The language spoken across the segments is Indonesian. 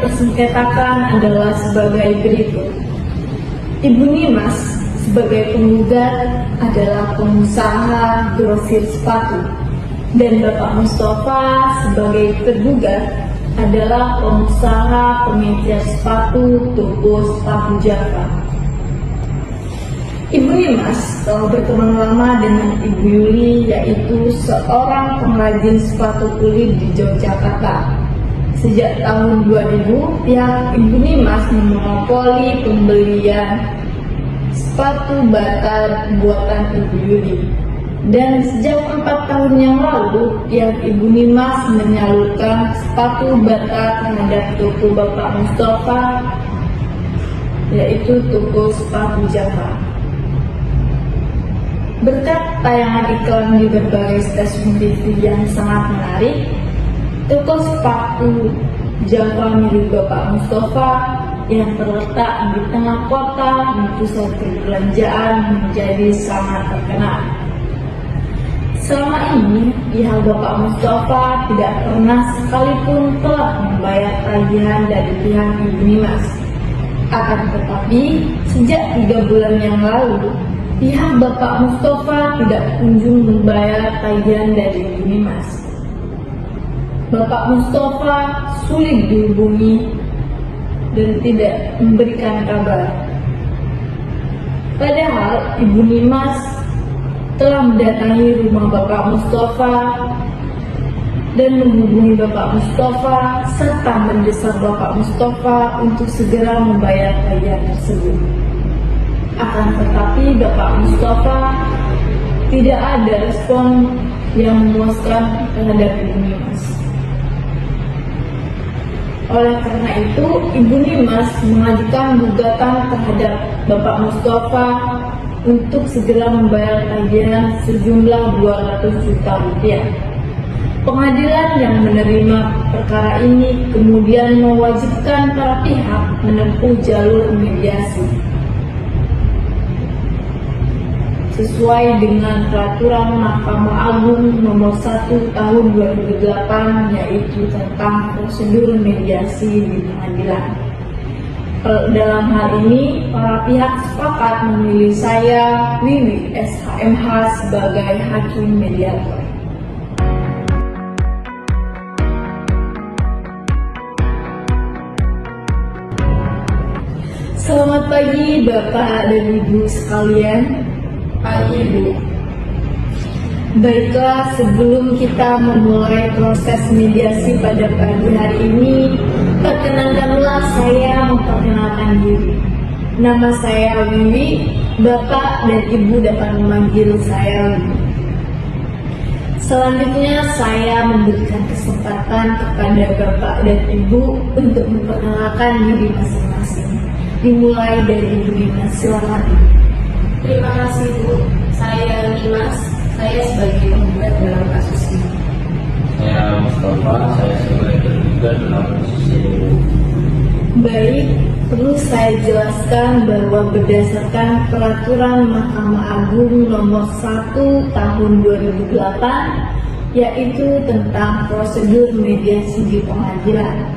dipersengketakan adalah sebagai berikut. Ibu Nimas sebagai penggugat adalah pengusaha grosir sepatu, dan Bapak Mustafa sebagai tergugat adalah pengusaha pengecer sepatu toko sepatu Java. Ibu Nimas telah berteman lama dengan Ibu Yuli, yaitu seorang pengrajin sepatu kulit di Yogyakarta. Sejak tahun 2000, pihak Ibu Nimas memonopoli pembelian sepatu bata buatan Ibu Yuli. Dan sejak 4 tahun yang lalu, pihak Ibu Nimas menyalurkan sepatu bata terhadap toko Bapak Mustafa, yaitu toko sepatu Java. Berkat tayangan iklan di berbagai stasiun TV yang sangat menarik, toko sepatu Java milik Bapak Mustafa yang terletak di tengah kota dan pusat perbelanjaan menjadi sangat terkenal. Selama ini, pihak Bapak Mustafa tidak pernah sekalipun telah membayar tagihan dari pihak Ibu Nimas. Akan tetapi, sejak 3 bulan yang lalu, pihak Bapak Mustafa tidak kunjung membayar tagihan dari Ibu Nimas. Bapak Mustafa sulit dihubungi dan tidak memberikan kabar. Padahal Ibu Nimas telah mendatangi rumah Bapak Mustafa dan menghubungi Bapak Mustafa serta mendesak Bapak Mustafa untuk segera membayar tagihan tersebut. Akan tetapi Bapak Mustafa tidak ada respon yang memuaskan terhadap Ibu Nimas. Oleh karena itu, Ibu Nimas mengajukan gugatan terhadap Bapak Mustafa untuk segera membayar tagihan sejumlah 200 juta rupiah. Pengadilan yang menerima perkara ini kemudian mewajibkan para pihak menempuh jalur mediasi sesuai dengan peraturan Mahkamah Agung nomor 1 tahun 2008, yaitu tentang prosedur mediasi di pengadilan. Dalam hal ini, para pihak sepakat memilih saya, Wiwi SHMH, sebagai hakim mediator. Selamat pagi Bapak dan Ibu sekalian. Pagi Bu. Baiklah, sebelum kita memulai proses mediasi pada pagi hari ini, perkenankanlah saya memperkenalkan diri. Nama saya Wiwi, Bapak dan Ibu dapat memanggil saya Wiwi. Selanjutnya saya memberikan kesempatan kepada Bapak dan Ibu untuk memperkenalkan diri masing-masing. Dimulai dari Ibu Nimas, silakan. Terima kasih Bu, saya Nimas, saya sebagai penggugat dalam kasus ini. Saya Mustafa, saya sebagai tergugat dalam kasus ini. Baik, perlu saya jelaskan bahwa berdasarkan peraturan Mahkamah Agung nomor 1 tahun 2008, yaitu tentang prosedur mediasi di pengadilan.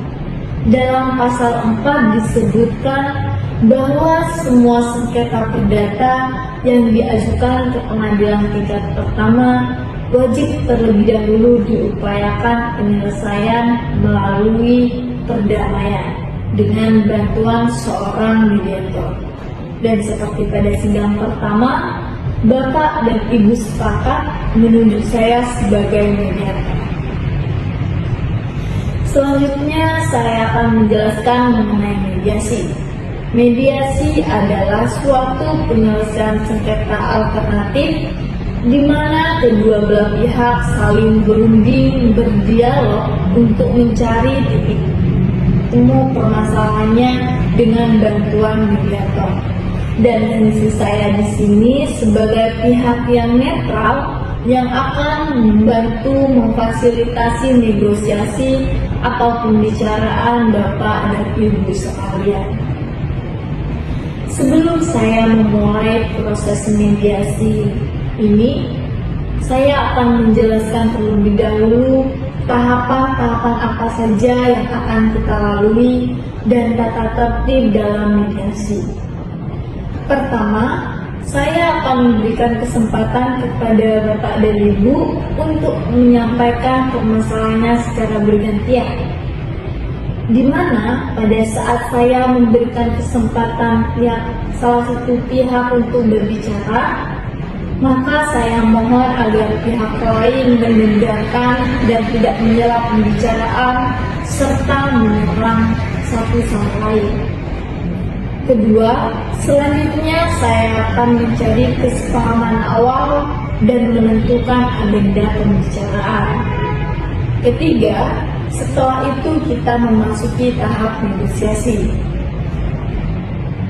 Dalam pasal 4 disebutkan bahwa semua sengketa perdata yang diajukan ke pengadilan tingkat pertama wajib terlebih dahulu diupayakan penyelesaian melalui perdamaian dengan bantuan seorang mediator. Dan seperti pada sidang pertama, Bapak dan Ibu sepakat menunjuk saya sebagai mediator. Selanjutnya saya akan menjelaskan mengenai mediasi. Mediasi adalah suatu penyelesaian sengketa alternatif di mana kedua belah pihak saling berunding berdialog untuk mencari titik temu permasalahannya dengan bantuan mediator. Dan fungsi saya di sini sebagai pihak yang netral yang akan membantu memfasilitasi negosiasi atau pembicaraan Bapak dan Ibu sekalian. Sebelum saya memulai proses mediasi ini, saya akan menjelaskan terlebih dahulu tahapan-tahapan apa saja yang akan kita lalui dan tata tertib dalam mediasi. Pertama, saya akan memberikan kesempatan kepada Bapak dan Ibu untuk menyampaikan permasalahannya secara bergantian. Di mana pada saat saya memberikan kesempatan salah satu pihak untuk berbicara, maka saya mohon agar pihak lain mendengarkan dan tidak menyela pembicaraan serta menyerang satu sama lain. Kedua, selanjutnya saya akan mencari kesepahaman awal dan menentukan agenda pembicaraan. Ketiga, setelah itu kita memasuki tahap negosiasi.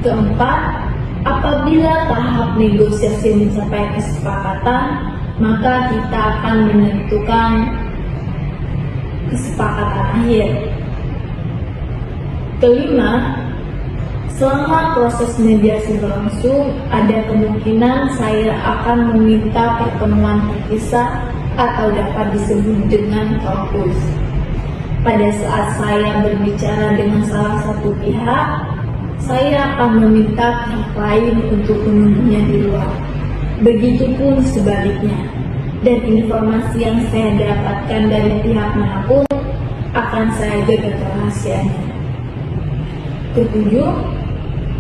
Keempat, apabila tahap negosiasi mencapai kesepakatan, maka kita akan menentukan kesepakatan akhir. Kelima, selama proses mediasi berlangsung, ada kemungkinan saya akan meminta pertemuan terpisah atau dapat disebut dengan kaukus. Pada saat saya berbicara dengan salah satu pihak, saya akan meminta pihak lain untuk menunggunya di luar. Begitupun sebaliknya. Dan informasi yang saya dapatkan dari pihak manapun akan saya jaga kerahasiaannya. Ketujuh,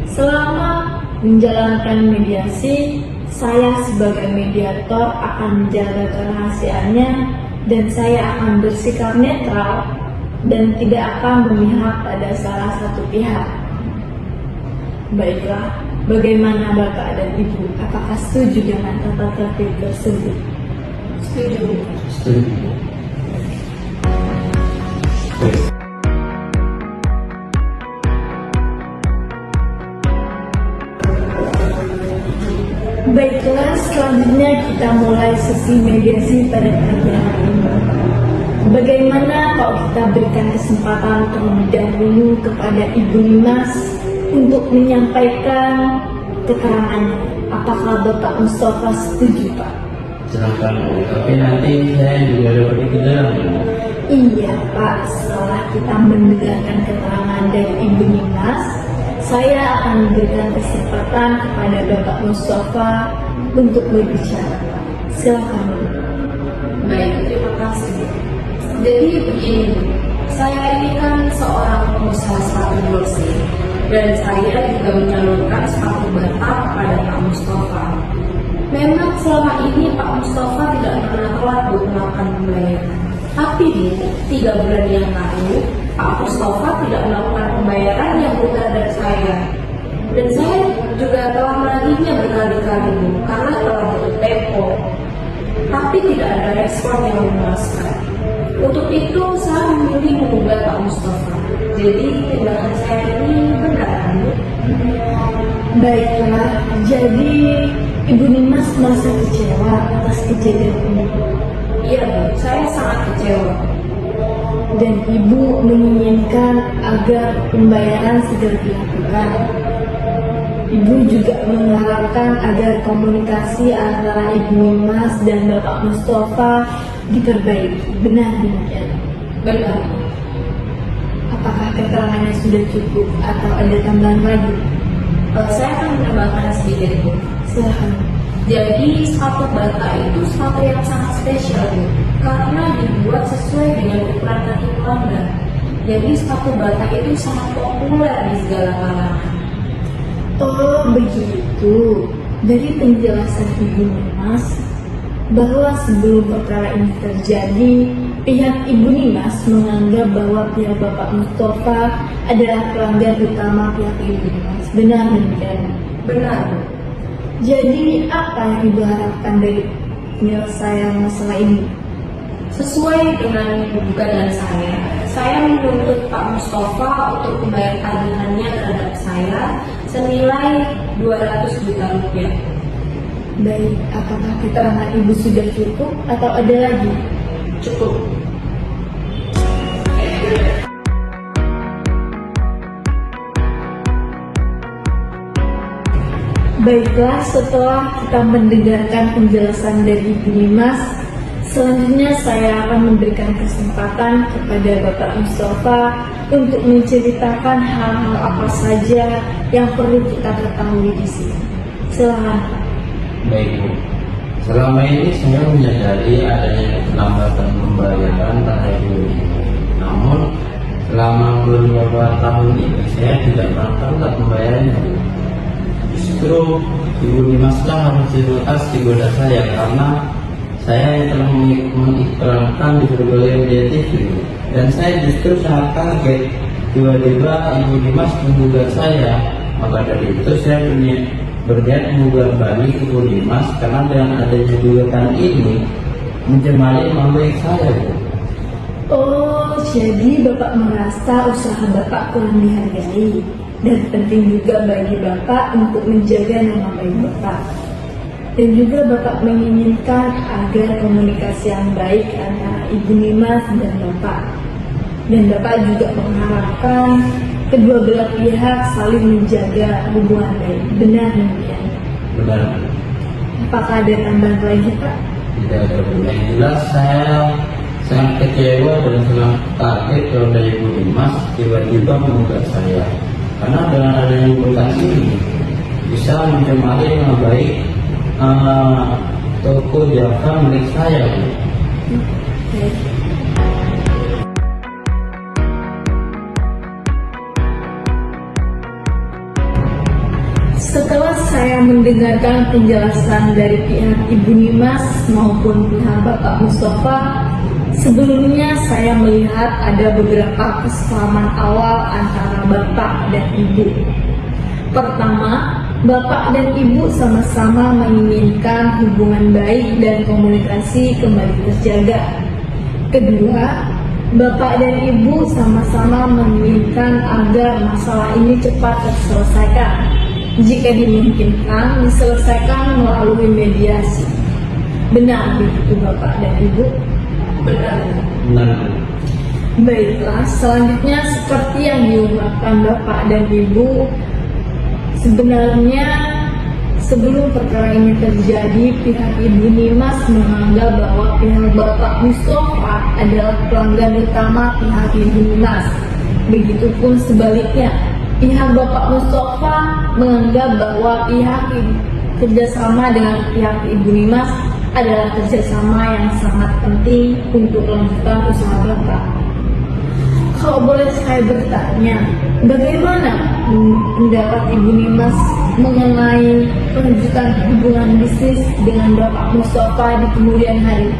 selama menjalankan mediasi, saya sebagai mediator akan menjaga kerahasiaannya dan saya akan bersikap netral dan tidak akan memihak pada salah satu pihak. Baiklah, bagaimana Bapak dan Ibu? Apakah setuju dengan tata tertib tersebut? Setuju. Setuju. Baiklah, selanjutnya kita mulai sesi mediasi pada pagi hari ini. Bagaimana kalau kita berikan kesempatan terlebih dahulu kepada Ibu Nimas untuk menyampaikan keterangannya? Apakah Bapak Mustafa setuju, Pak? Silakan, tapi nanti saya juga dapat ikut. Iya, Pak. Setelah kita mendengarkan keterangan dari Ibu Nimas, saya akan memberikan kesempatan kepada Bapak Mustafa untuk berbicara. Silakan. Baik, terima kasih. Jadi begini, saya ini kan seorang pengusaha sepatu jersey dan saya juga menyalurkan sepatu batak kepada Pak Mustafa. Memang selama ini Pak Mustafa tidak pernah telat melakukan pembayaran. Tapi 3 bulan yang lalu, Pak Mustafa tidak melakukan pembayaran yang terhadap saya. Dan saya juga telah menagihnya berkali-kali, Bu, karena telah butuh tempo. Tapi tidak ada respon yang memuaskan. Untuk itu, saya memilih mengubah Pak Mustafa. Jadi, tindakan saya ini benar, Bu. Baiklah, jadi Ibu Nimas merasa kecewa atas kejadian ini. Iya, Bu, saya sangat kecewa. Dan Ibu menginginkan agar pembayaran segera dilakukan. Ibu juga mengharapkan agar komunikasi antara Ibu Nimas dan Bapak Mustafa diperbaiki. Benar demikian? Benar. Apakah keterangannya sudah cukup atau ada tambahan lagi? Saya akan menambahkan sedikit, Bu. Silahkan. Jadi sepatu bata itu sepatu yang sangat spesial, Bu, karena dibuat sesuai dengan ukuran kaki pelanggan. Jadi sepatu bata itu sangat populer di segala kalangan. Oh begitu. Dari penjelasan Ibu Nimas bahwa sebelum perkara ini terjadi, pihak Ibu Nimas menganggap bahwa pihak Bapak Mustafa adalah pelanggan utama pihak Ibu Nimas. Benar demikian? Benar, Bu. Jadi apa yang Ibu harapkan dari penyelesaian masalah ini? Sesuai dengan gugatan saya menuntut Pak Mustafa untuk membayar tagihannya terhadap saya senilai 200 juta rupiah. Baik, apakah keterangan Ibu sudah cukup atau ada lagi? Cukup. Baiklah, setelah kita mendengarkan penjelasan dari Ibu Nimas, Selanjutnya saya akan memberikan kesempatan kepada Bapak Mustafa untuk menceritakan hal-hal apa saja yang perlu kita ketahui di sini. Silakan. Baik Bu, selama ini saya menyadari adanya keterlambatan pembayaran terhadap ibu. Namun selama beberapa tahun ini saya tidak pernah terlambat membayarnya. Justru Ibu Dimaslah harus dilepas di goda saya karena saya yang telah mengiklankan di berbagai media TV, dan saya justru sangat kaget tiba-tiba Ibu Dimas menggugat saya. Maka dari itu saya berniat menggugat balik Ibu Dimas karena dengan adanya gugatan ini mencemari nama baik saya, Bu. Oh, jadi Bapak merasa usaha Bapak kurang dihargai dan penting juga bagi Bapak untuk menjaga nama baik Bapak. Dan juga Bapak menginginkan agar komunikasi yang baik antara Ibu Dimas dan Bapak. Dan Bapak juga mengharapkan kedua belah pihak saling menjaga hubungan baik. Benar demikian? Benar. Apakah ada tambahan lagi, Pak? Tidak ada, Bu. Yang jelas saya sangat kecewa dan sangat kaget kalau dari Ibu Dimas tiba-tiba menggugat saya. Karena dengan adanya gugatan ini bisa mencemari nama baik toko Java milik saya, Bu. Oke. Setelah saya mendengarkan penjelasan dari pihak Ibu Dimas maupun pihak Bapak Mustafa, sebelumnya saya melihat ada beberapa kesamaan awal antara Bapak dan Ibu. Pertama, Bapak dan Ibu sama-sama menginginkan hubungan baik dan komunikasi kembali terjaga. Kedua, Bapak dan Ibu sama-sama menginginkan agar masalah ini cepat terselesaikan. Jika dimungkinkan, diselesaikan melalui mediasi. Benar begitu Bapak dan Ibu? Benar. Benar. Baiklah, selanjutnya seperti yang diungkapkan Bapak dan Ibu, sebenarnya sebelum perkara ini terjadi, pihak Ibu Dimas menganggap bahwa pihak Bapak Mustafa adalah pelanggan utama pihak Ibu Dimas. Begitupun sebaliknya, pihak Bapak Mustafa menganggap bahwa pihak kerjasama dengan pihak Ibu Dimas adalah kerjasama yang sangat penting untuk melanjutkan usaha Bapak. Kalau boleh saya bertanya, bagaimana pendapat Ibu Dimas mengenai kelanjutan hubungan bisnis dengan Bapak Mustafa di kemudian hari?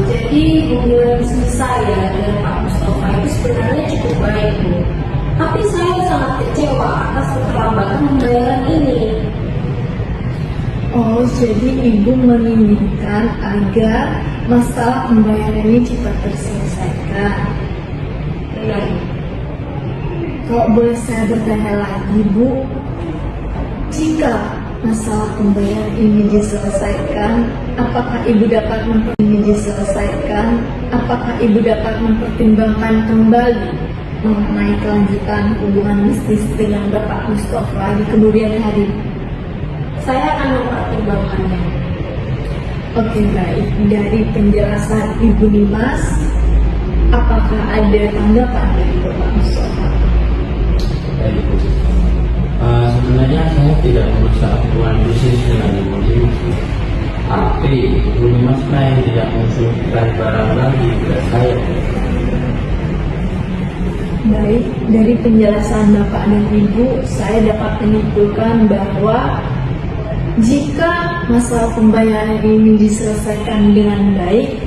Jadi hubungan bisnis saya dengan Pak Mustafa itu sebenarnya cukup baik, Bu. Tapi saya sangat kecewa atas keterlambatan pembayaran ini. Oh, jadi Ibu menginginkan agar masalah pembayaran ini cepat terselesaikan. Benar. Kalau boleh saya bertanya lagi, Bu, jika masalah pembayaran ini diselesaikan, apakah Ibu dapat mempertimbangkan kembali mengenai kelanjutan hubungan bisnis dengan Bapak Mustafa di kemudian hari? Saya akan mempertimbangkannya. Oke, baik. Dari penjelasan Ibu Dimas, apakah ada tanggapan dari Bapak Mustafa? Baik, Bu. Sebenarnya saya tidak merusak hubungan bisnis dengan Ibu Dimas. Tapi Ibu Dimas yang tidak mengusulkan barang lagi ke saya. Baik, dari penjelasan Bapak dan Ibu, saya dapat menyimpulkan bahwa jika masalah pembayaran ini diselesaikan dengan baik,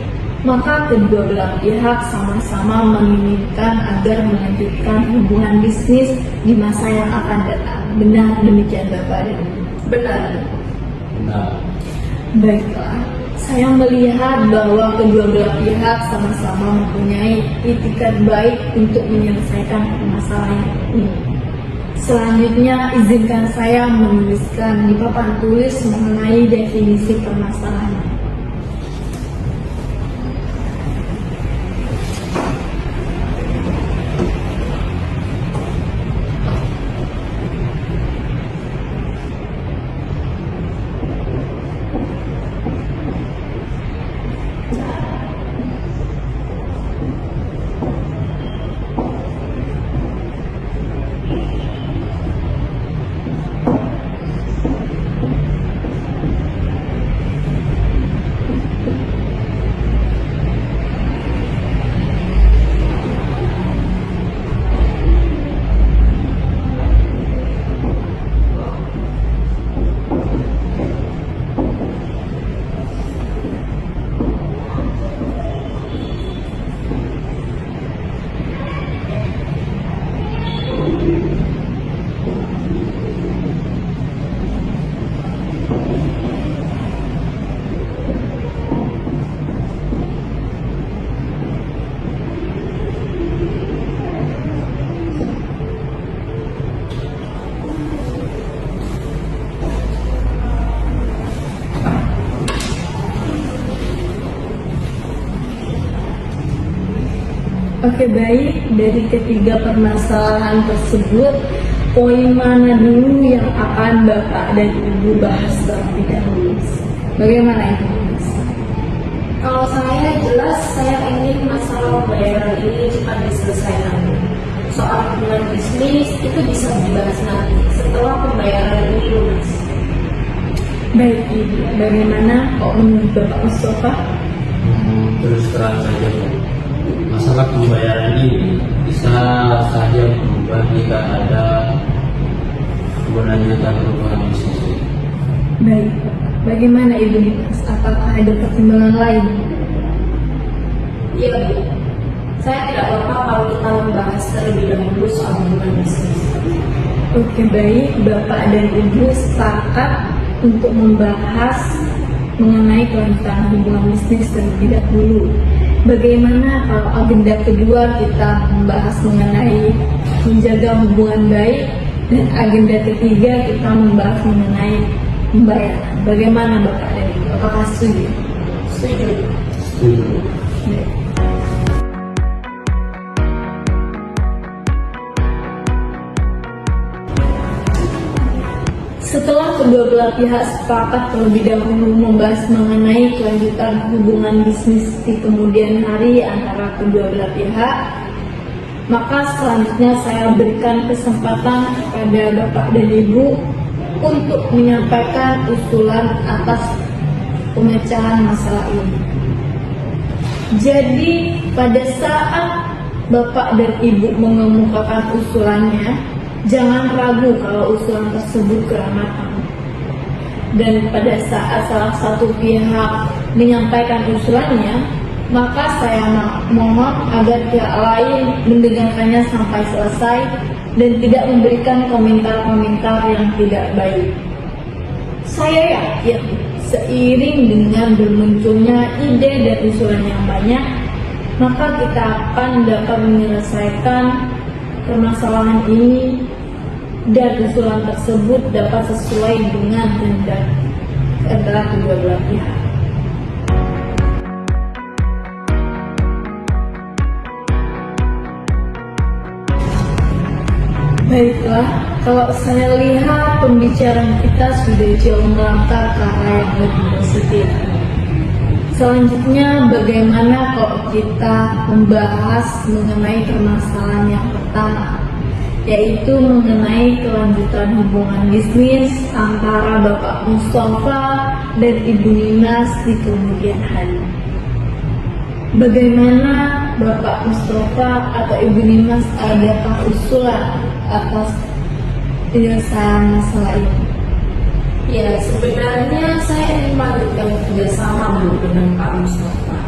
maka kedua belah pihak sama-sama menginginkan agar melanjutkan hubungan bisnis di masa yang akan datang. Benar demikian Bapak dan Ibu? Benar. Nah, Baiklah, saya melihat bahwa kedua belah pihak sama-sama mempunyai itikat baik untuk menyelesaikan permasalahan ini. Selanjutnya, izinkan saya menuliskan di papan tulis mengenai definisi permasalahan. Oke, baik. Dari ketiga permasalahan tersebut, poin mana dulu yang akan Bapak dan Ibu bahas terlebih dahulu? Bagaimana itu, Mas? Kalau saya jelas saya ingin masalah pembayaran ini cepat diselesaikan. Soal hubungan bisnis itu bisa dibahas nanti setelah pembayaran ini lunas. Baik, Ibu. Bagaimana kok menurut Bapak Mustafa? Terus terang saja Bu, masalah pembayaran ini bisa saja berubah jika ada keberlanjutan hubungan bisnis. Baik, Pak. Bagaimana Ibu Dimas? Apakah ada pertimbangan lain? Iya Bu, saya tidak apa-apa kalau kita membahas terlebih dahulu soal hubungan bisnis. Oke, baik. Bapak dan Ibu sepakat untuk membahas mengenai kelanjutan hubungan bisnis terlebih dahulu. Bagaimana kalau agenda kedua kita membahas mengenai menjaga hubungan baik, dan agenda ketiga kita membahas mengenai pembayaran. Bagaimana Bapak dan Ibu? Apakah setuju? Setuju. Setuju. Baik. Setelah kedua belah pihak sepakat terlebih dahulu membahas mengenai kelanjutan hubungan bisnis di kemudian hari antara kedua belah pihak, maka selanjutnya saya berikan kesempatan kepada Bapak dan Ibu untuk menyampaikan usulan atas pemecahan masalah ini. Jadi pada saat Bapak dan Ibu mengemukakan usulannya, jangan ragu kalau usulan tersebut kurang matang. Dan pada saat salah satu pihak menyampaikan usulannya, maka saya mohon agar pihak lain mendengarkannya sampai selesai dan tidak memberikan komentar-komentar yang tidak baik. Saya yakin seiring dengan bermunculnya ide dan usulan yang banyak, maka kita akan dapat menyelesaikan permasalahan ini dan usulan tersebut dapat sesuai dengan kehendak antara kedua belah pihak. Baiklah, kalau saya lihat pembicaraan kita sudah jauh melangkah ke arah yang lebih positif. Selanjutnya, bagaimana kalau kita membahas mengenai permasalahan yang pertama, yaitu mengenai kelanjutan hubungan bisnis antara Bapak Mustafa dan Ibu Nimas di kemudian hari. Bagaimana Bapak Mustafa atau Ibu Nimas, adakah usulan atas penyelesaian masalah ini? Ya, sebenarnya saya ingin melanjutkan kerjasama Bu dengan Pak Mustafa.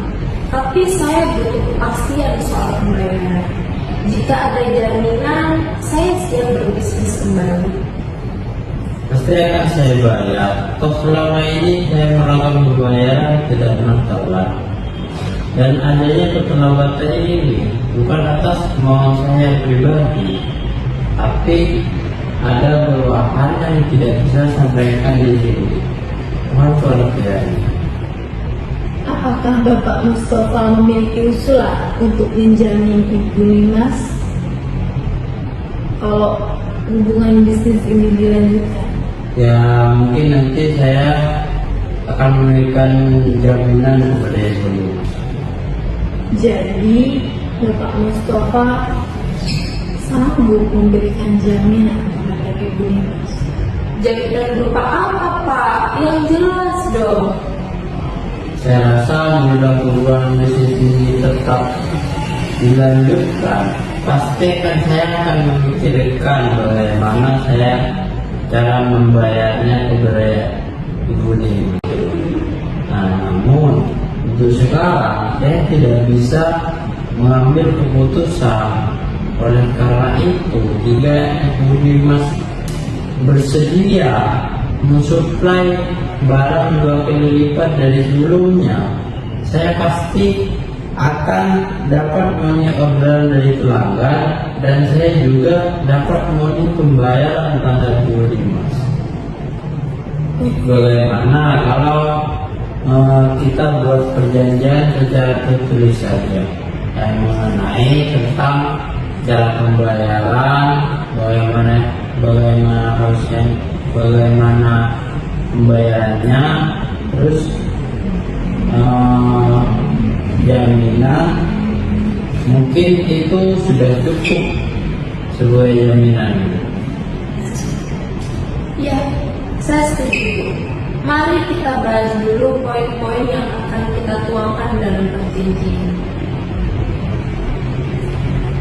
Tapi saya butuh kepastian soal pembayaran. Jika ada jaminan, saya siap berbisnis kembali. Pasti akan saya bayar. Toh selama ini saya melakukan pembayaran tidak pernah telat. Dan adanya keterlambatan ini bukan atas kemauan saya pribadi, tapi ada beberapa hal yang tidak bisa sampaikan di sini. Mohon pengertiannya. Apakah Bapak Mustafa memiliki usulan untuk menjamin Ibu Nimas kalau hubungan bisnis ini dilanjutkan? Ya mungkin nanti saya akan memberikan jaminan kepada Ibu Nimas. Jadi Bapak Mustafa sanggup memberikan jaminan kepada Ibu Nimas? Jaminan berupa apa Pak? Yang jelas dong. Saya rasa mudah hubungan bisnis ini tetap dilanjutkan, pasti kan saya akan memikirkan bagaimana saya cara membayarnya kepada Ibu Nimas. Nah, namun untuk sekarang saya tidak bisa mengambil keputusan. Oleh karena itu, jika Ibu Nimas bersedia mensuplai barang 2 kali lipat dari sebelumnya, saya pasti akan dapat memenuhi orderan dari pelanggan dan saya juga dapat memenuhi pembayaran terhadap Ibu Nimas. Bagaimana kalau kita buat perjanjian secara tertulis saja? yang mengenai tentang cara pembayaran, bagaimana pembayarannya, terus jaminan. Mungkin itu sudah cukup sebuah jaminan. Ya, saya setuju. Mari kita bahas dulu poin-poin yang akan kita tuangkan dalam perjanjian.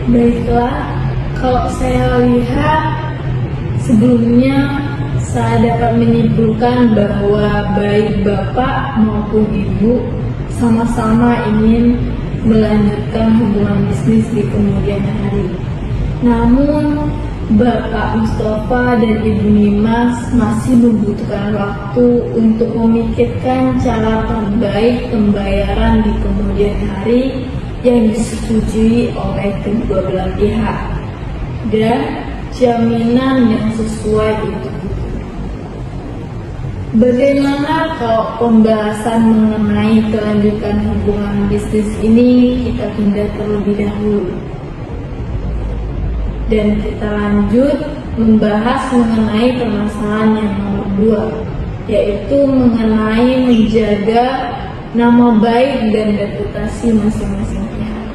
Baiklah, kalau saya lihat sebelumnya saya dapat menyimpulkan bahwa baik Bapak maupun Ibu sama-sama ingin melanjutkan hubungan bisnis di kemudian hari. Namun Bapak Mustafa dan Ibu Nimas masih membutuhkan waktu untuk memikirkan cara terbaik pembayaran di kemudian hari yang disetujui oleh kedua belah pihak dan jaminan yang sesuai untuk itu. Bagaimana kalau pembahasan mengenai kelanjutan hubungan bisnis ini kita tunda terlebih dahulu dan kita lanjut membahas mengenai permasalahan yang nomor 2, yaitu mengenai menjaga nama baik dan reputasi masing-masing pihak.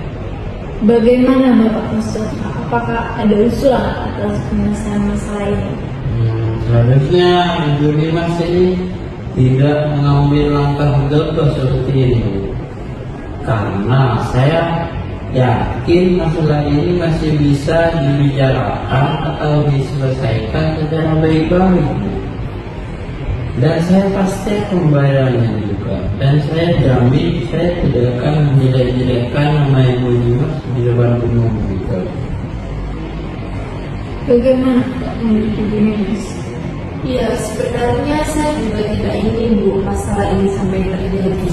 Bagaimana Bapak Mustafa? Apakah ada usulan atas penyelesaian masalah ini? Seharusnya Ibu Nimas ini tidak mengambil langkah gegabah seperti ini, karena saya yakin masalah ini masih bisa dibicarakan atau diselesaikan secara baik-baik. Dan saya pasti membayarnya juga. Dan saya jamin saya tidak akan menjelek-jelekkan nama Ibu Nimas di depan umum juga. Bagaimana Pak menurut Ibu Nimas? Ya, sebenarnya saya juga tidak ingin Bu masalah ini sampai terjadi.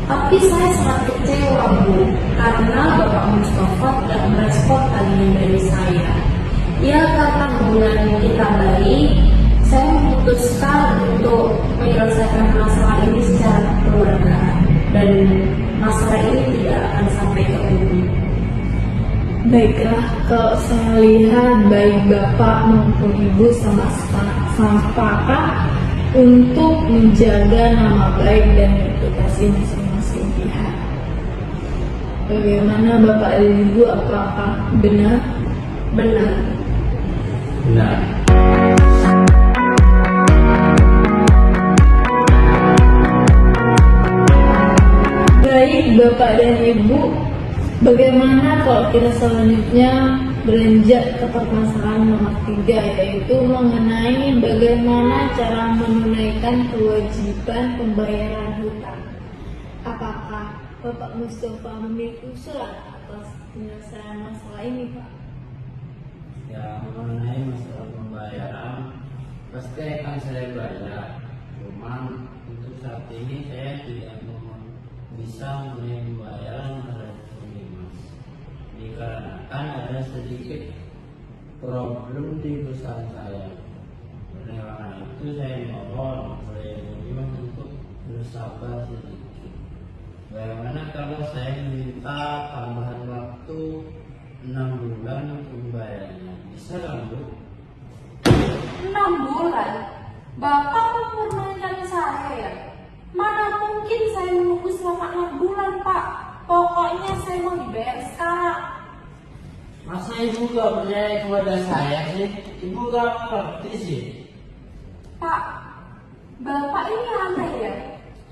Tapi saya sangat kecewa Bu, karena Bapak Mustafa tidak merespon tagihan dari saya. Ya, karena hubungan kita baik, saya memutuskan untuk menyelesaikan masalah ini secara kekeluargaan dan masalah ini tidak akan sampai ke ujung. Baiklah, kalau saya lihat baik Bapak maupun Ibu sama sepakat untuk menjaga nama baik dan reputasi masing-masing pihak. Bagaimana Bapak dan Ibu, apakah benar? Benar. Nah, Baik Bapak dan Ibu, bagaimana kalau kita selanjutnya beranjak ke permasalahan nomor 3, yaitu mengenai bagaimana cara menunaikan kewajiban pembayaran hutang. Apakah Bapak Mustafa memiliki usulan atas penyelesaian masalah ini, Pak? ya mengenai masalah pembayaran pasti akan saya bayar. Cuman untuk saat ini saya tidak bisa memenuhi pembayaran terhadap Nimas, dikarenakan ada sedikit problem di perusahaan saya. Oleh karena itu saya mohon oleh Nimas untuk bersabar sedikit. Bagaimana kalau saya minta tambahan waktu 6 bulan untuk pembayarannya? Bisa kan Bu? 6 bulan? Bapak mempermainkan saya ya? Mana mungkin saya menunggu selama 6 bulan Pak? Pokoknya saya mau dibayar sekarang. Masa Ibu gak percaya kepada saya sih? Ibu gak mengerti sih? Pak, Bapak ini aneh ya?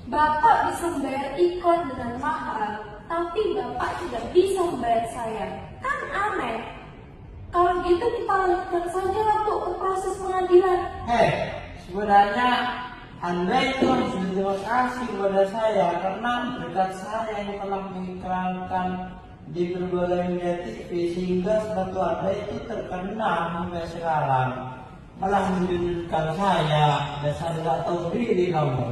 Bapak bisa membayar iklan dengan mahal, tapi Bapak tidak bisa membayar saya. Kan aneh. Kalau gitu kita lanjutkan saja untuk ke proses pengadilan. Sebenarnya Anda itu harus berterima kasih kepada saya karena berkat saya yang telah mengiklankan di berbagai media TV sehingga sepatu Anda itu terkenal sampai sekarang. Malah menjudulkan saya, dasar gak tahu diri kamu.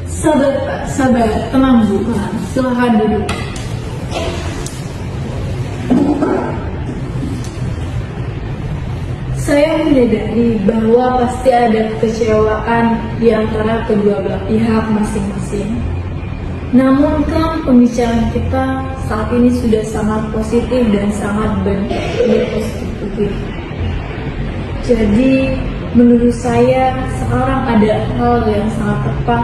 Sabar Pak, sabar, tenang Bu, silahkan duduk. Saya menyadari bahwa pasti ada kekecewaan di antara kedua belah pihak masing-masing. Namun kan pembicaraan kita saat ini sudah sangat positif dan sangat berpositif. Jadi menurut saya sekarang ada hal yang sangat tepat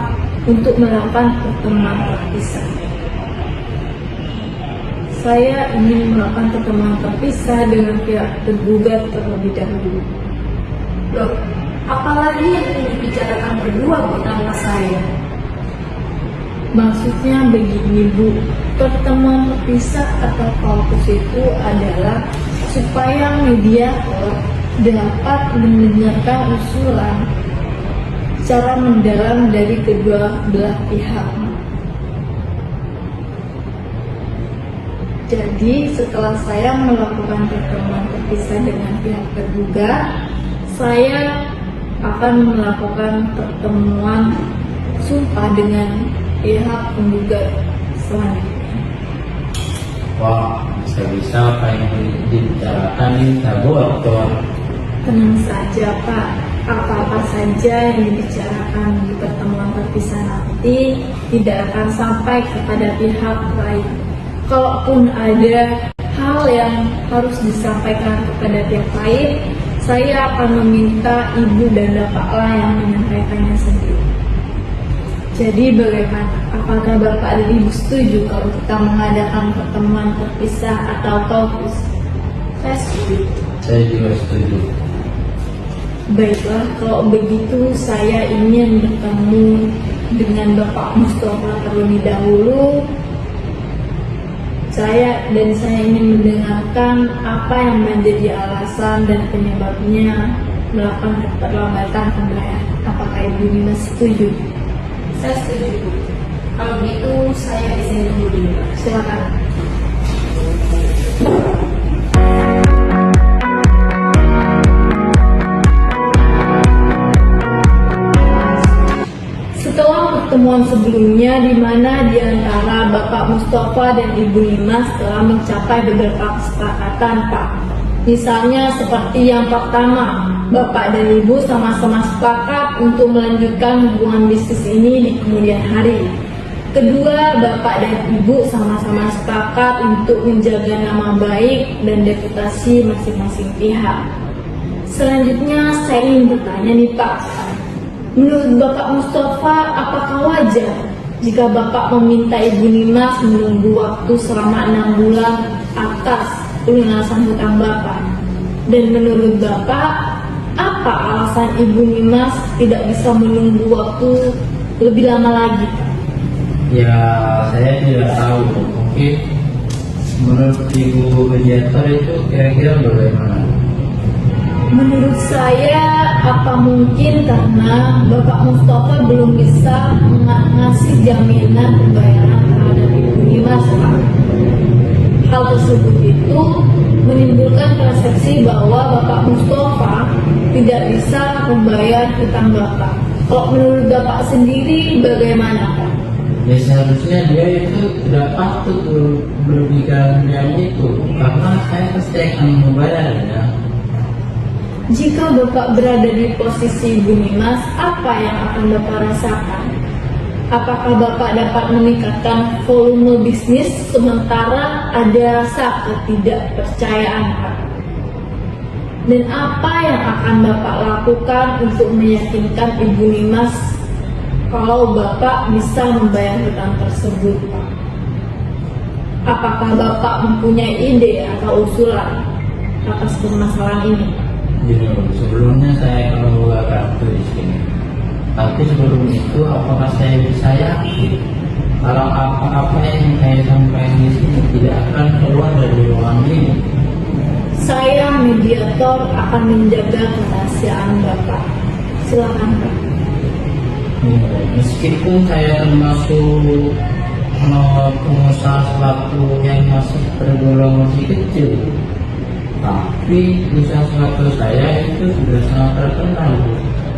untuk melakukan pertemuan terpisah. Saya ingin melakukan pertemuan terpisah dengan pihak tergugat terlebih dahulu. Loh, apalagi yang ingin dibicarakan berdua Bu tanpa saya? Maksudnya begini Bu, pertemuan terpisah atau kaukus itu adalah supaya mediator dapat mendengarkan usulan secara mendalam dari kedua belah pihak. Jadi setelah saya melakukan pertemuan terpisah dengan pihak tergugat, saya akan melakukan pertemuan sumpah dengan pihak penggugat selanjutnya. Wah, bisa-bisa apa yang dibicarakan ini tabu atau Tenang saja Pak, apa-apa saja yang dibicarakan di pertemuan terpisah nanti tidak akan sampai kepada pihak lain. Kalaupun ada hal yang harus disampaikan kepada pihak lain, saya akan meminta ibu dan bapaklah yang menyampaikannya sendiri. Jadi bagaimana? Apakah bapak dan ibu setuju kalau kita mengadakan pertemuan terpisah atau kaukus? Saya setuju. saya juga setuju. Baiklah, kalau begitu saya ingin bertemu dengan Bapak Mustafa terlebih dahulu. Saya ingin mendengarkan apa yang menjadi alasan dan penyebabnya melakukan keterlambatan pembayaran. Apakah Ibu Nina setuju? Saya setuju Bu. Kalau begitu saya izin dulu dulu. Silakan. Setelah pertemuan sebelumnya di mana di antara Bapak Mustafa dan Ibu Nimas telah mencapai beberapa kesepakatan Pak. Misalnya seperti yang pertama, Bapak dan Ibu sama-sama sepakat untuk melanjutkan hubungan bisnis ini di kemudian hari. Kedua, Bapak dan Ibu sama-sama sepakat untuk menjaga nama baik dan reputasi masing-masing pihak. Selanjutnya saya ingin bertanya nih Pak, menurut Bapak Mustafa, apakah wajar jika Bapak meminta Ibu Nimas menunggu waktu selama 6 bulan atas pelunasan hutang Bapak? Dan menurut Bapak, apa alasan Ibu Nimas tidak bisa menunggu waktu lebih lama lagi? Ya, saya tidak tahu. Mungkin menurut Ibu mediator itu kira-kira bagaimana? Menurut saya, apa mungkin karena Bapak Mustafa belum bisa ngasih jaminan pembayaran terhadap Ibu Nimas, Pak. Hal tersebut itu menimbulkan persepsi bahwa Bapak Mustafa tidak bisa membayar hutang Bapak. Kalau menurut Bapak sendiri bagaimana, Pak? Ya seharusnya dia itu tidak patut berpikiran yang itu, karena saya pasti akan membayarnya. Jika Bapak berada di posisi Ibu Nimas, apa yang akan Bapak rasakan? Apakah Bapak dapat meningkatkan volume bisnis sementara ada rasa ketidakpercayaan, Pak? Dan apa yang akan Bapak lakukan untuk meyakinkan Ibu Nimas kalau Bapak bisa membayar hutang tersebut, Pak? Apakah Bapak mempunyai ide atau usulan atas permasalahan ini? Sebelumnya saya akan membuka kartu di sini. Tapi sebelum itu, apakah saya bisa yakin kalau apa-apa yang saya sampaikan di sini tidak akan keluar dari ruang ini? Saya mediator akan menjaga kerahasiaan Bapak. Silakan, Pak. Meskipun saya termasuk pengusaha sepatu yang masih tergolong masih kecil, tapi usaha sepatu saya itu sudah sangat terkenal,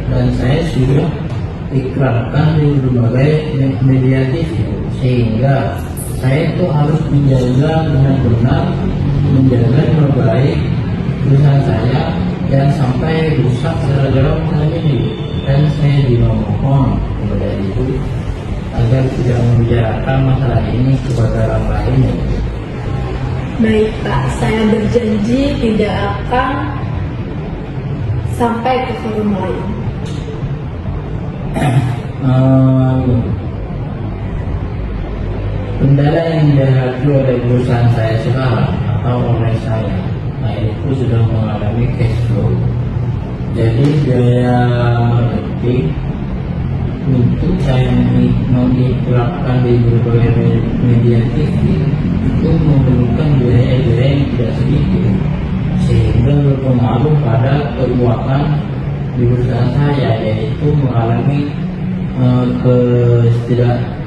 dan saya sudah iklankan di berbagai media TV, sehingga saya itu harus menjaga benar-benar menjaga nama baik perusahaan saya Jangan sampai rusak gara-gara masalah ini. Dan saya juga mohon kepada ibu agar tidak membicarakan masalah ini kepada orang lain. Baik Pak, saya berjanji tidak akan sampai ke forum lain. Kendala yang dihadapi oleh perusahaan saya sekarang atau oleh saya, nah itu sudah mengalami cash flow. Jadi biaya marketing untuk saya mengiklankan di berbagai media TV itu memerlukan biaya-biaya yang tidak sedikit, sehingga berpengaruh pada keuangan di perusahaan saya, yaitu mengalami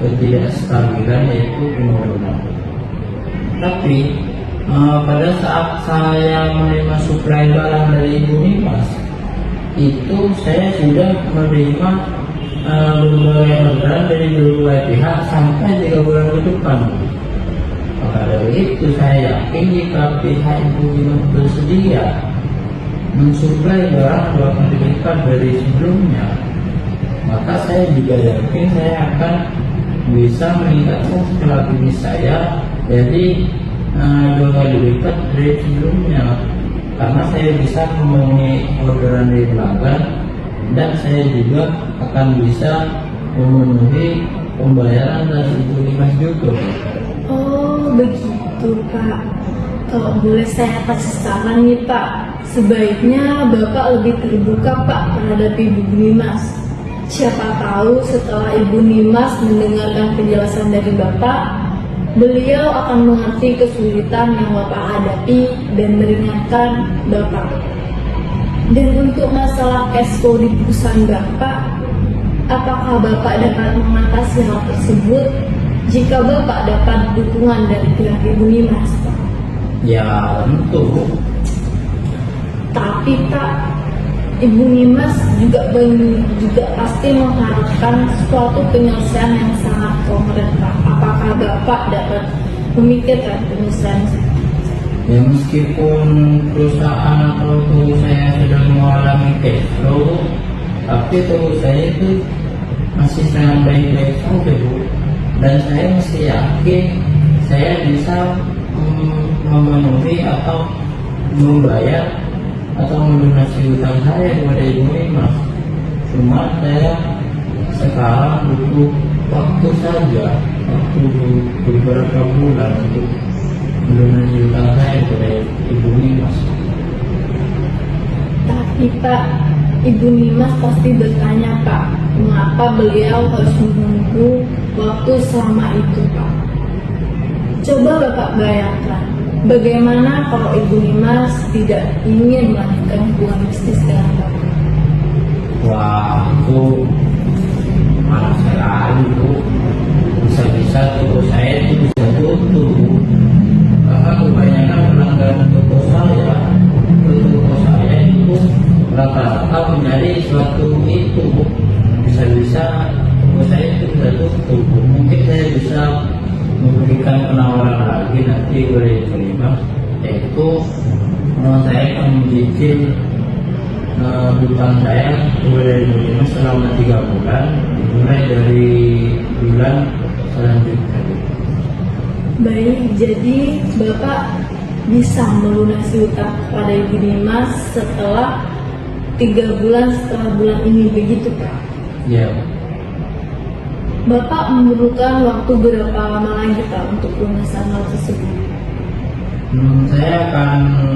ketidakstabilan, yaitu penurunan. Tapi pada saat saya menerima suplai barang dari Ibu Nimas, itu saya sudah menerima berbagai orderan dari berbagai pihak sampai 3 bulan ke depan. Maka dari itu saya yakin jika pihak Ibu Nimas bersedia mensuplai barang 2 kali lipat dari sebelumnya, maka saya juga yakin saya akan bisa meningkatkan skala bisnis saya jadi 2 kali lipat dari sebelumnya, karena saya bisa memenuhi orderan dari pelanggan dan saya juga akan bisa memenuhi pembayaran dari Ibu Nimas juga. Oh begitu Pak. Kalau boleh saya kasih saran nih Pak, sebaiknya Bapak lebih terbuka Pak terhadap Ibu Nimas. Siapa tahu setelah Ibu Nimas mendengarkan penjelasan dari Bapak, beliau akan mengerti kesulitan yang Bapak hadapi dan meringankan Bapak. Dan untuk masalah cash flow di perusahaan Bapak, apakah Bapak dapat mengatasi hal tersebut jika Bapak dapat dukungan dari pihak Ibu Nimas, Pak? Ya tentu. Tapi Pak, Ibu Nimas juga pasti mengharapkan suatu penyelesaian yang sangat konkret Pak. Apakah Bapak dapat memikirkan penyelesaian? Ya meskipun perusahaan atau toko saya sudah mengalami cash flow, tapi toko saya itu masih sangat baik-baik saja Bu. Dan saya masih yakin saya bisa memenuhi atau membayar atau melunasi hutang saya kepada Ibu Nimas. Cuma saya sekarang butuh waktu saja, waktu beberapa bulan untuk melunasi hutang saya kepada Ibu Nimas. Tapi Pak, Ibu Nimas pasti bertanya Pak, mengapa beliau harus menunggu waktu selama itu Pak? Coba Bapak bayangkan, bagaimana kalau Ibu Nimas tidak ingin melanjutkan hubungan bisnis dengan Bapak? Wah, itu malas sekali Bu. Bisa-bisa toko saya itu bisa tutup. Karena kebanyakan pelanggan toko saya itu rata-rata mencari suatu itu Bu. Bisa-bisa toko saya itu bisa tutup. Mungkin saya bisa memberikan penawaran lagi nanti oleh Ibu Nimas, yaitu saya akan mencicil hutang saya oleh Ibu Nimas selama 3 bulan, mulai dari bulan selanjutnya. Baik, jadi Bapak bisa melunasi hutang kepada Ibu Nimas setelah 3 bulan setelah bulan ini, begitu Pak? Ya. Bapak memerlukan waktu berapa lama lagi Pak untuk lunasan hal tersebut? Saya akan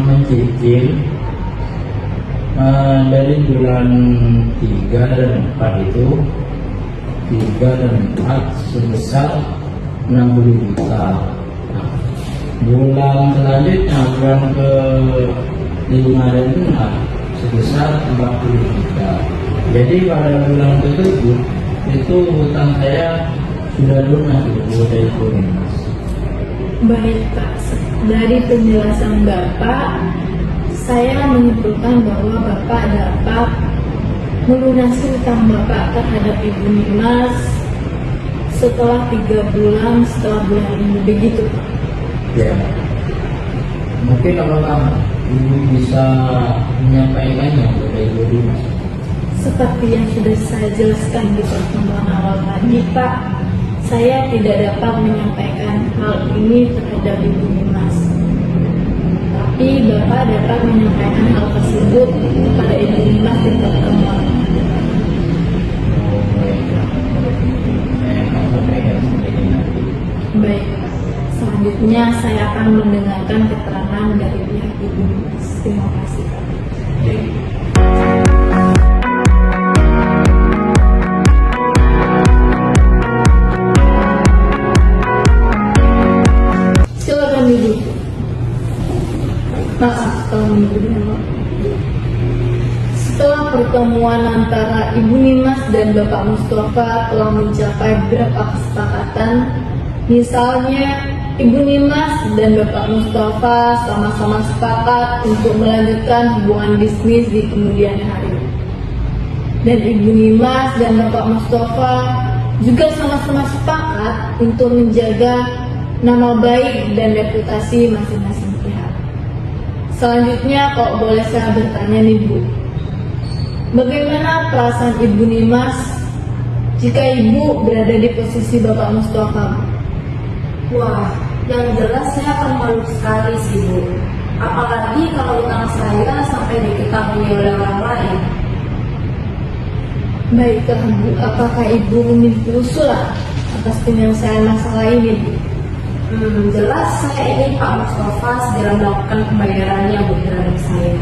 mencicil dari bulan 3 dan 4 itu 3 dan 4 sebesar 60 juta. Bulan selanjutnya, bulan ke 5 dan 6 sebesar 40 juta. Jadi pada bulan ke-7 itu hutang saya sudah lunas kepada Ibu Nimas. Baik Pak, dari penjelasan Bapak, saya menyimpulkan bahwa Bapak dapat melunasi hutang Bapak terhadap Ibu Nimas setelah 3 bulan setelah bulan ini, begitu Pak? Ya, mungkin apakah Ibu bisa menyampaikannya kepada Ibu Dimas? Seperti yang sudah saya jelaskan di pertemuan awal tadi, Pak, saya tidak dapat menyampaikan hal ini terhadap Ibu Dimas. Tapi Bapak dapat menyampaikan hal tersebut kepada Ibu Dimas di pertemuan. Saya akan sampaikan seperti ini nanti. Baik, selanjutnya saya akan mendengarkan keterangan dari pihak Ibu Dimas. Terima kasih, Pak. Baik. Silakan duduk. Maaf, tolong duduk. Setelah pertemuan antara Ibu Nimas dan Bapak Mustafa telah mencapai beberapa kesepakatan, misalnya Ibu Nimas dan Bapak Mustafa sama-sama sepakat untuk melanjutkan hubungan bisnis di kemudian hari. Dan Ibu Nimas dan Bapak Mustafa juga sama-sama sepakat untuk menjaga nama baik dan reputasi masing-masing pihak. Selanjutnya, kalau boleh saya bertanya nih Bu, bagaimana perasaan Ibu Nimas jika Ibu berada di posisi Bapak Mustafa? Wah, yang jelas saya akan malu sekali sih Bu. Apalagi kalau utang saya sampai diketahui oleh orang lain. Baiklah Bu, apakah Ibu memiliki usulan atas penyelesaian masalah ini Bu? Jelas saya ingin Pak Mustafa segera melakukan pembayarannya Bu terhadap saya.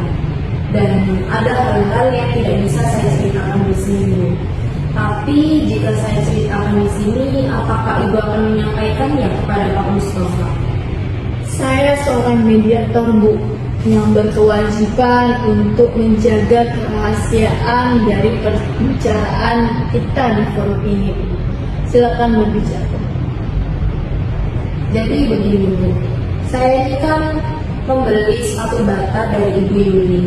Dan ada hal-hal yang tidak bisa saya ceritakan di sini. Tapi jika saya ceritakan di sini, apakah Ibu akan menyampaikannya kepada Pak Mustafa? Saya seorang mediator Bu, yang berkewajiban untuk menjaga kerahasiaan dari perbicaraan kita di forum ini. Silakan berbicara. Jadi begini Bu, saya ini kan membeli sepatu bata dari Ibu Yuli.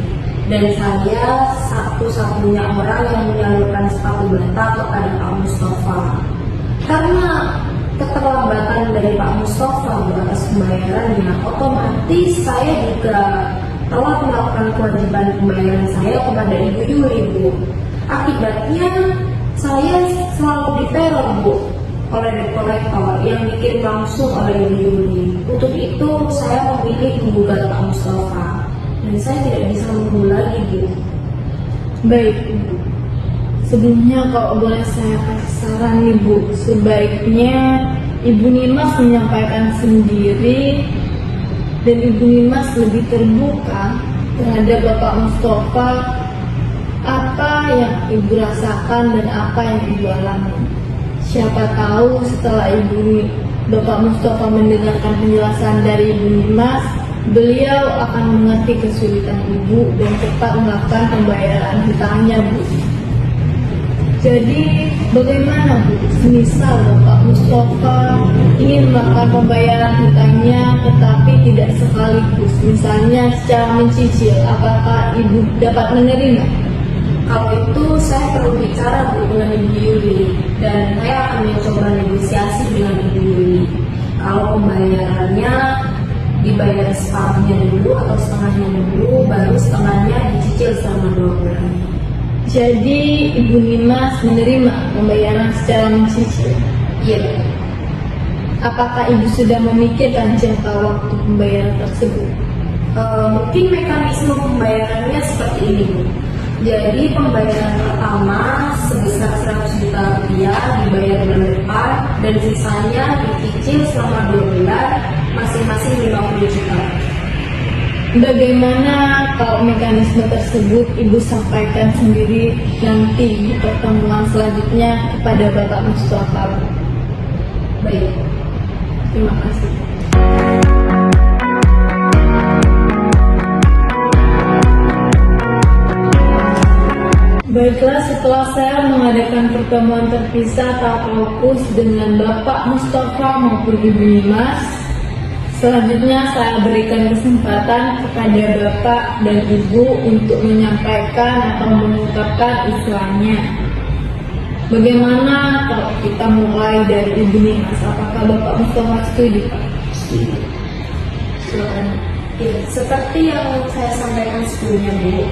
Dan saya satu-satunya orang yang menyalurkan sepatu bata kepada Pak Mustafa. Karena keterlambatan dari Pak Mustafa atas pembayarannya, otomatis saya juga telah melakukan kewajiban pembayaran saya kepada Ibu Yuli Bu. Akibatnya saya selalu diteror Bu oleh debt collector yang dikirim langsung oleh Ibu Yuli. Untuk itu saya memilih menggugat Pak Mustafa. Dan saya tidak bisa menunggu lagi Bu. Baik Ibu, sebelumnya kalau boleh saya kasih saran nih Bu, sebaiknya Ibu Nimas menyampaikan sendiri dan Ibu Nimas lebih terbuka terhadap Bapak Mustafa apa yang Ibu rasakan dan apa yang Ibu alami. Siapa tahu setelah Bapak Mustafa mendengarkan penjelasan dari Ibu Nimas, beliau akan mengerti kesulitan Ibu dan cepat melakukan pembayaran hutangnya Bu. Jadi bagaimana Bu, semisal Bapak Mustafa ingin melakukan pembayaran hutangnya tetapi tidak sekaligus, misalnya secara mencicil, apakah Ibu dapat menerima? Kalau itu saya perlu bicara Bu dengan Ibu Yuli, dan saya akan mencoba negosiasi dengan Ibu Yuli. Kalau pembayarannya dibayar separuhnya dulu atau setengahnya dulu, baru setengahnya dicicil selama 2 bulan. Jadi Ibu Nimas menerima pembayaran secara mencicil. Iya. Apakah Ibu sudah memikirkan jangka waktu pembayaran tersebut? Mungkin mekanisme pembayarannya seperti ini Bu. Jadi pembayaran pertama sebesar 100 juta rupiah dibayar bulan depan, dan sisanya dicicil selama 2 bulan, masing-masing 50 juta. Bagaimana kalau mekanisme tersebut Ibu sampaikan sendiri nanti di pertemuan selanjutnya kepada Bapak Mustafa? Baik. Terima kasih. Baiklah, setelah saya mengadakan pertemuan terpisah tak fokus dengan Bapak Mustafa maupun Ibu Nimas, selanjutnya saya berikan kesempatan kepada Bapak dan Ibu untuk menyampaikan atau mengungkapkan istilahnya. Bagaimana kalau kita mulai dari Ibu Nimas? Apakah Bapak Mustafa setuju, Pak? Setuju. Silakan. Ya, seperti yang saya sampaikan sebelumnya, Bu.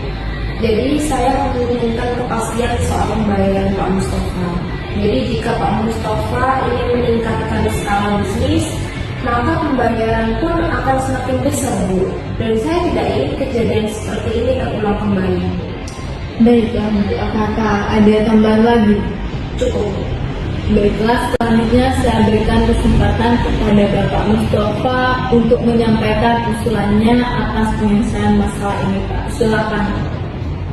Jadi saya menginginkan kepastian soal pembayaran Pak Mustafa. Jadi jika Pak Mustafa ingin meningkatkan skala bisnis, maka pembayaran pun akan semakin besar, Bu. Dan saya tidak ingin kejadian seperti ini terulang kembali. Baiklah Bu, apakah ada tambahan lagi? Cukup. Baiklah, selanjutnya saya berikan kesempatan kepada Bapak Mustafa untuk menyampaikan usulannya atas penyelesaian masalah ini, Pak. Silakan.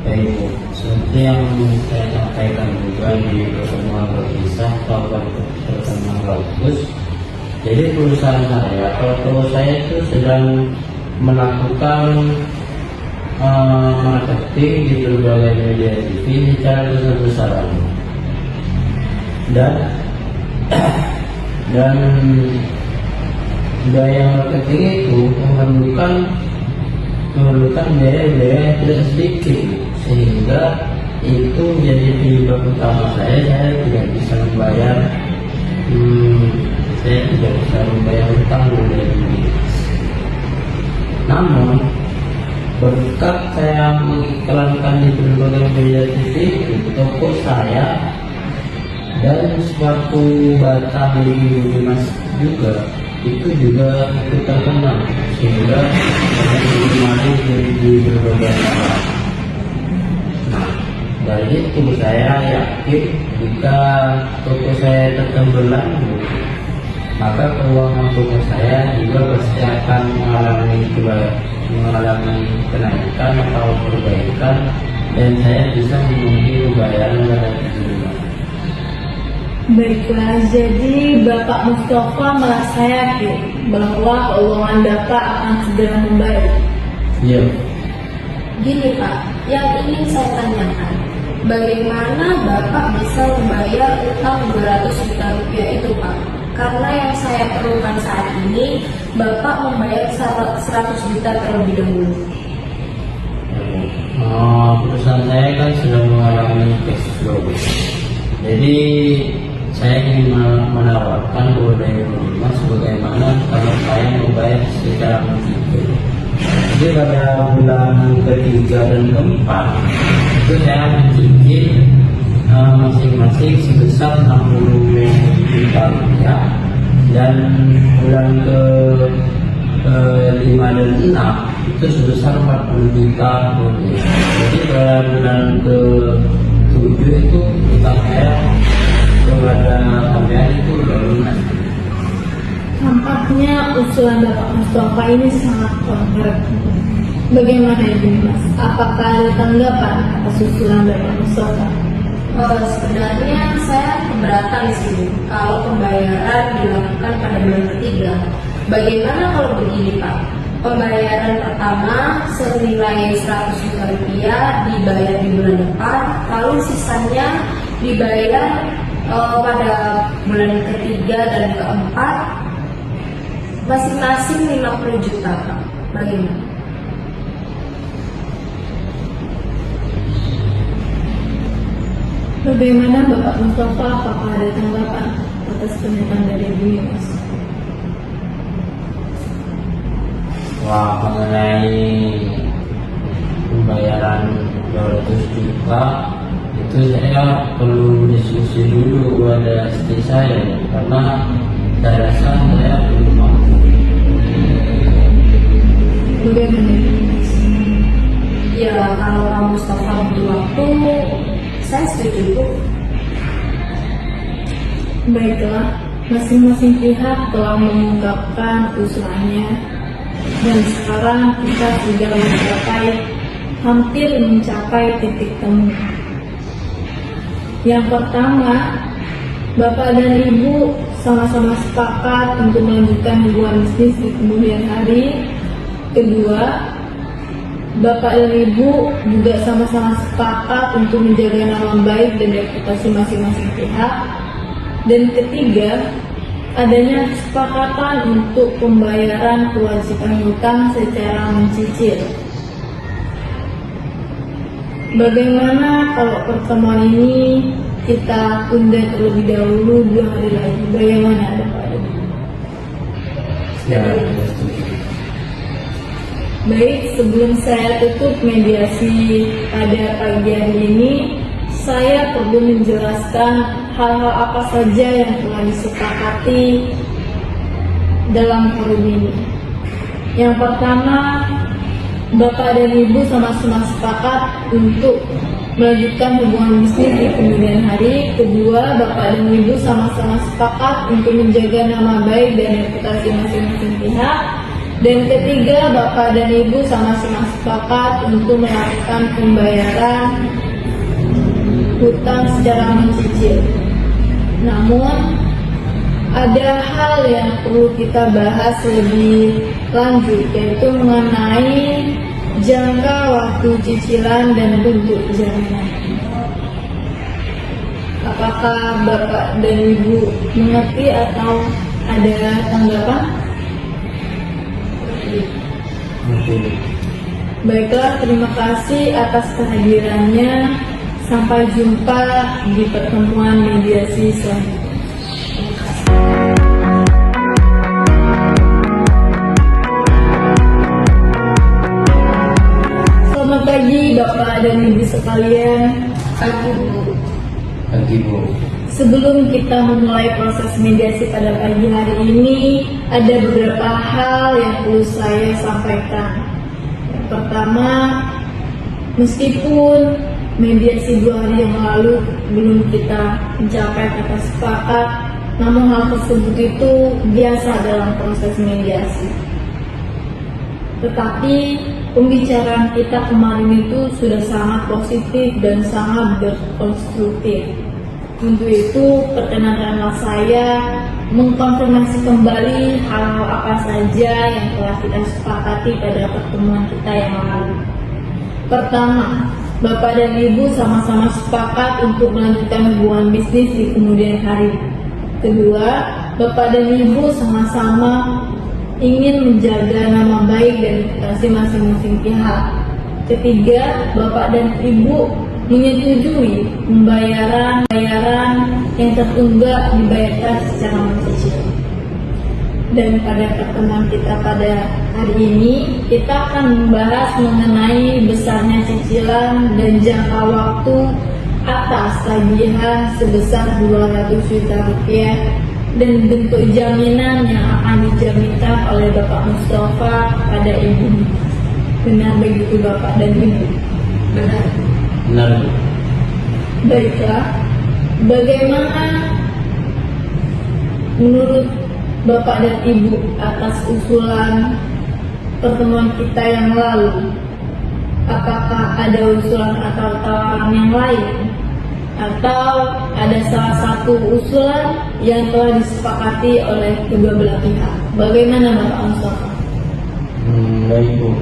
Baik, seperti yang saya sampaikan juga di pertemuan terpisah atau pertemuan bagus. Jadi perusahaan saya, kalau saya itu sedang melakukan marketing di berbagai media TV secara besar-besaran. Dan biaya marketing itu memerlukan biaya yang tidak sedikit, sehingga itu menjadi penyebab utama saya tidak bisa membayar utang dari ini. Namun berkat saya mengiklankan di berbagai media TV, toko saya dan sepatu bata milik Dimas juga itu juga ikut terkenal, sehingga dinikmati di berbagai tempat. Nah, dari itu saya yakin jika toko saya tetap berlanjut, maka keuangan toko saya juga pasti akan mengalami kenaikan atau perbaikan, dan saya bisa memenuhi pembayaran pada tujuan. Baiklah, jadi Bapak Mustafa merasa yakin bahwa keuangan Bapak akan segera membaik. Iya. Gini Pak, yang ingin saya tanyakan, bagaimana Bapak bisa membayar utang 200 juta rupiah itu Pak? Karena yang saya perlukan saat ini, Bapak membayar 100 juta terlebih dahulu. Perusahaan saya kan sedang mengalami cash flow. Jadi saya ingin menawarkan kepada Mas bagaimana kalau saya membayar secara mencicil. Jadi pada bulan ketiga dan keempat itu saya mencicil masing-masing sebesar 60 juta rupiah, dan bulan ke-5 dan 6 itu sebesar 40 juta rupiah. Jadi pada bulan ke-7 itu utang saya kepada sampean itu udah lunas. Tampaknya usulan Bapak Mustafa ini sangat konkret. Bagaimana ini Mas? Apakah ada tanggapan atas usulan Bapak Mustafa? Sebenarnya saya keberatan sih kalau pembayaran dilakukan pada bulan ketiga. Bagaimana kalau begini Pak? Pembayaran pertama senilai 100 juta rupiah dibayar di bulan depan, lalu sisanya dibayar pada bulan ketiga dan keempat masing-masing 50 juta Pak. Bagaimana? Bagaimana Bapak Mustafa? Apakah ada tanggapan atas pernyataan dari Bu Mas? Wah, mengenai pembayaran 200 juta itu saya perlu diskusi dulu pada istri saya, karena saya rasa saya belum mampu. Bagaimana Mas? Ya kalau Pak Mustafa butuh waktu, saya setuju. Baiklah, masing-masing pihak telah mengungkapkan usulannya, dan sekarang kita sudah hampir mencapai titik temu. Yang pertama, Bapak dan Ibu sama-sama sepakat untuk melanjutkan hubungan bisnis di kemudian hari. Kedua, Bapak dan Ibu juga sama-sama sepakat untuk menjaga nama baik dan reputasi masing-masing pihak. Dan ketiga, adanya kesepakatan untuk pembayaran kewajiban hutang secara mencicil. Bagaimana kalau pertemuan ini kita tunda terlebih dahulu 2 hari lagi? Bagaimana Bapak? Ya, Baik, sebelum saya tutup mediasi pada pagi hari ini, saya perlu menjelaskan hal-hal apa saja yang telah disepakati dalam forum ini. Yang pertama, Bapak dan Ibu sama-sama sepakat untuk melanjutkan hubungan bisnis di kemudian hari. Kedua, Bapak dan Ibu sama-sama sepakat untuk menjaga nama baik dan reputasi masing-masing pihak. Dan ketiga, Bapak dan Ibu sama-sama sepakat untuk melakukan pembayaran hutang secara mencicil. Namun, ada hal yang perlu kita bahas lebih lanjut, yaitu mengenai jangka waktu cicilan dan bentuk jaminan. Apakah Bapak dan Ibu mengerti atau ada tanggapan? Baiklah, terima kasih atas kehadirannya. Sampai jumpa di pertemuan mediasi selanjutnya. Selamat pagi Bapak dan Ibu sekalian. Pagi Bu. Sebelum kita memulai proses mediasi pada pagi hari ini, ada beberapa hal yang perlu saya sampaikan. Yang pertama, meskipun mediasi 2 hari yang lalu belum kita mencapai kata sepakat, namun hal tersebut itu biasa dalam proses mediasi. Tetapi pembicaraan kita kemarin itu sudah sangat positif dan sangat berkonstruktif. Untuk itu, perkenankanlah saya mengkonfirmasi kembali hal-hal apa saja yang telah kita sepakati pada pertemuan kita yang lalu. Pertama, Bapak dan Ibu sama-sama sepakat untuk melanjutkan hubungan bisnis di kemudian hari. Kedua, Bapak dan Ibu sama-sama ingin menjaga nama baik dan reputasi masing-masing pihak. Ketiga, Bapak dan Ibu menyetujui pembayaran yang tertunggak dibayarkan secara mencicil. Dan pada pertemuan kita pada hari ini, kita akan membahas mengenai besarnya cicilan dan jangka waktu atas tagihan sebesar 200 juta rupiah dan bentuk jaminan yang akan dijaminkan oleh Bapak Mustafa pada Ibu. Benar begitu Bapak dan Ibu? Benar. Baiklah, bagaimana menurut Bapak dan Ibu atas usulan pertemuan kita yang lalu? Apakah ada usulan atau tawaran yang lain? Atau ada salah satu usulan yang telah disepakati oleh kedua belah pihak? Bagaimana Bapak Mustafa? Baik Bu,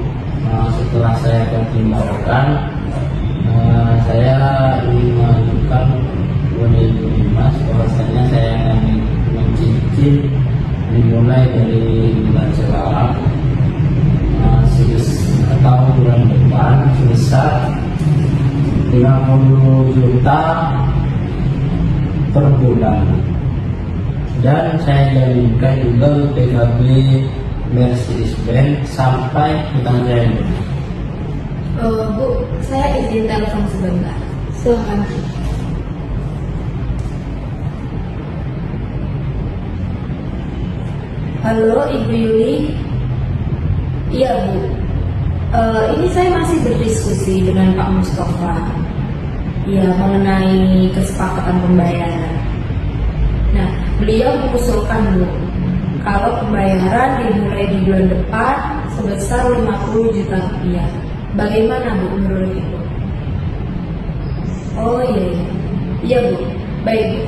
setelah saya pertimbangkan, saya ingin mengajukan kepada Ibu Dimas bahwasanya saya akan mencicil dimulai dari bulan sekarang atau bulan depan sebesar 50 juta per bulan, dan saya jaminkan juga PKB Mercedes-Benz sampai hutang saya. Bu, saya izin telepon sebentar. Silakan. Halo Ibu Yuli. Iya Bu, ini saya masih berdiskusi dengan Pak Mustafa, ya, mengenai kesepakatan pembayaran. Nah, beliau mengusulkan Bu, kalau pembayaran dimulai di bulan depan sebesar 50 juta rupiah. Bagaimana Bu menurut Ibu? Oh iya, iya Bu, baik Bu.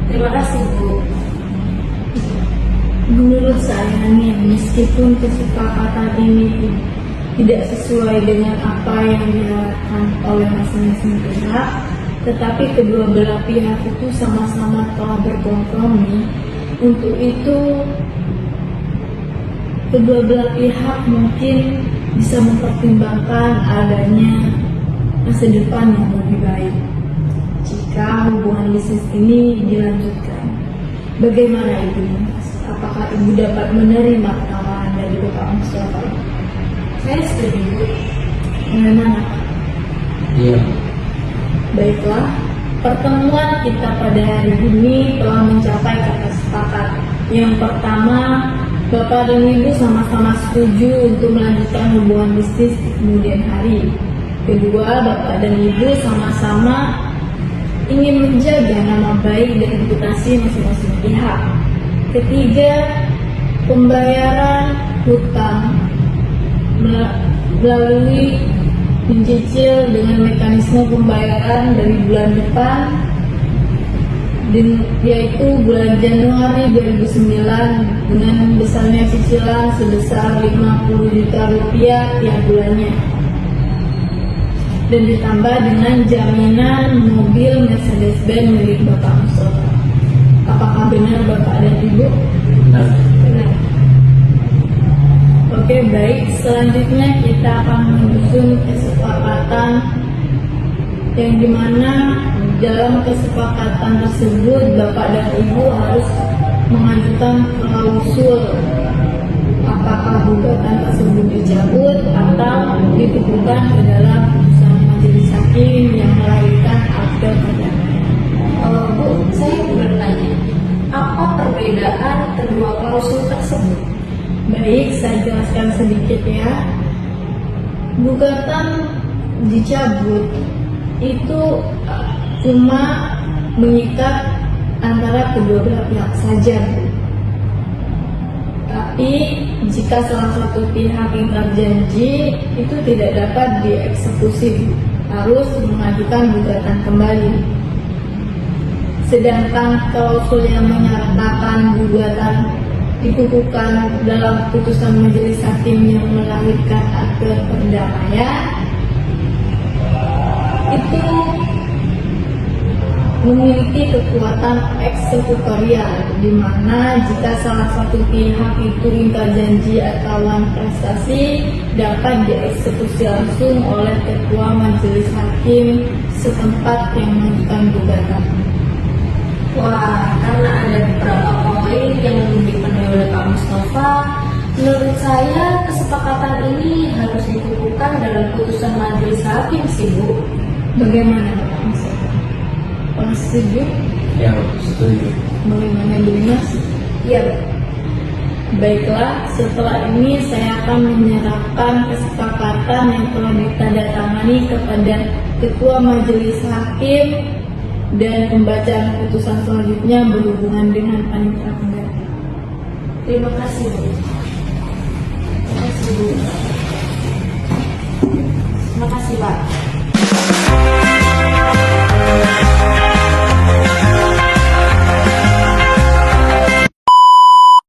Terima kasih Bu. Menurut saya nih, meskipun kesepakatan ini tidak sesuai dengan apa yang diharapkan oleh masing-masing pihak, tetapi kedua belah pihak itu sama-sama telah berkompromi. Untuk itu, kedua belah pihak mungkin bisa mempertimbangkan adanya masa depan yang lebih baik jika hubungan bisnis ini dilanjutkan. Bagaimana Ibu Dimas? Apakah Ibu dapat menerima tawaran dari Bapak Mustafa? Saya setuju, Bu. Bagaimana? Iya. Baiklah, pertemuan kita pada hari ini telah mencapai kata sepakat. Yang pertama, Bapak dan Ibu sama-sama setuju untuk melanjutkan hubungan bisnis di kemudian hari. Kedua, Bapak dan Ibu sama-sama ingin menjaga nama baik dan reputasi masing-masing pihak. Ketiga, pembayaran hutang melalui mencicil dengan mekanisme pembayaran dari bulan depan, yaitu bulan Januari 2009 dengan besarnya cicilan sebesar 50 juta rupiah tiap bulannya, dan ditambah dengan jaminan mobil Mercedes-Benz milik Bapak Mustafa. Apakah benar Bapak dan Ibu? Benar. Benar. Oke, baik. Selanjutnya kita akan menyusun kesepakatan yang dimana dalam kesepakatan tersebut Bapak dan Ibu harus mengajukan klausul apakah gugatan tersebut dicabut atau dikukuhkan ke dalam putusan majelis hakim yang melahirkan akte perdamaian. Bu, saya bertanya, apa perbedaan kedua klausul tersebut? Baik, saya jelaskan sedikit ya. Gugatan dicabut itu cuma mengikat antara kedua belah pihak saja, Bu. Tapi jika salah satu pihak yang terjanji itu tidak dapat dieksekusi, harus mengajukan gugatan kembali. Sedangkan klausul yang menyatakan gugatan dikukuhkan dalam putusan majelis hakim yang melahirkan akte perdamaian itu memiliki kekuatan eksekutorial, di mana jika salah satu pihak itu ingkar janji atau prestasi dapat dieksekusi langsung oleh ketua majelis hakim setempat yang mengajukan gugatan. Wah, karena ada beberapa poin yang dipenuhi oleh Pak Mustafa, menurut saya kesepakatan ini harus dikukuhkan dalam putusan majelis hakim sih, Bu. Bagaimana Pak Mustafa? Pak setuju? Ya, setuju. Bagaimana Bu Dimas? Iya, Bu. Baiklah, setelah ini saya akan menyerahkan kesepakatan yang telah ditandatangani kepada ketua majelis hakim, dan pembacaan putusan selanjutnya berhubungan dengan panitera pengganti. Terima kasih, Bu. Terima kasih, Bu. Terima kasih, Pak.